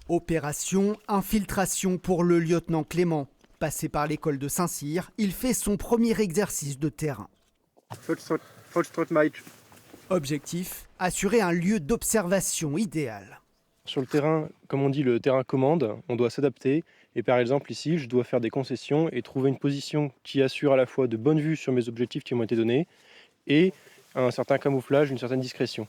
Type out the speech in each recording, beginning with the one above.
Opération infiltration pour le lieutenant Clément. Passé par l'école de Saint-Cyr, il fait son premier exercice de terrain. Objectif, assurer un lieu d'observation idéal. Sur le terrain, comme on dit, le terrain commande, on doit s'adapter. Et par exemple ici, je dois faire des concessions et trouver une position qui assure à la fois de bonnes vues sur mes objectifs qui m'ont été donnés et un certain camouflage, une certaine discrétion.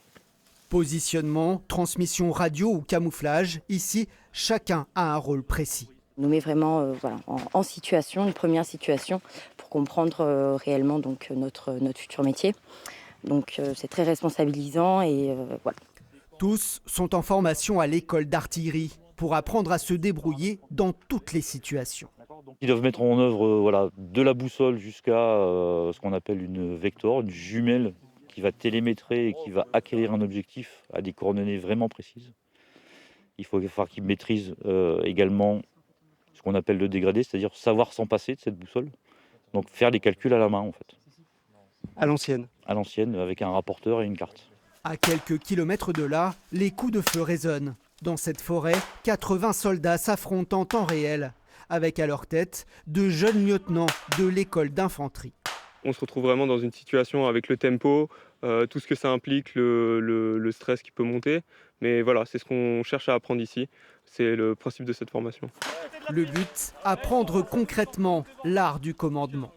Positionnement, transmission radio ou camouflage, ici, chacun a un rôle précis. On nous met vraiment en situation, une première situation, pour comprendre réellement donc, notre futur métier. Donc c'est très responsabilisant et voilà. Tous sont en formation à l'école d'artillerie pour apprendre à se débrouiller dans toutes les situations. Ils doivent mettre en œuvre de la boussole jusqu'à ce qu'on appelle une vector, une jumelle qui va télémétrer et qui va acquérir un objectif à des coordonnées vraiment précises. Il faut falloir qu'ils maîtrisent également ce qu'on appelle le dégradé, c'est-à-dire savoir s'en passer de cette boussole. Donc faire les calculs à la main en fait. À l'ancienne. À l'ancienne, avec un rapporteur et une carte. À quelques kilomètres de là, les coups de feu résonnent. Dans cette forêt, 80 soldats s'affrontent en temps réel, avec à leur tête de jeunes lieutenants de l'école d'infanterie. On se retrouve vraiment dans une situation avec le tempo, tout ce que ça implique, le stress qui peut monter. Mais voilà, c'est ce qu'on cherche à apprendre ici. C'est le principe de cette formation. Le but, apprendre concrètement l'art du commandement.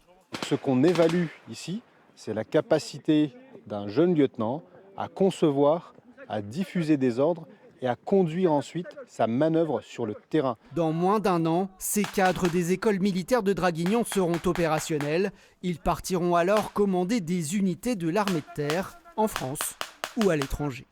Ce qu'on évalue ici, c'est la capacité d'un jeune lieutenant à concevoir, à diffuser des ordres et à conduire ensuite sa manœuvre sur le terrain. Dans moins d'un an, ces cadres des écoles militaires de Draguignan seront opérationnels. Ils partiront alors commander des unités de l'armée de terre en France ou à l'étranger.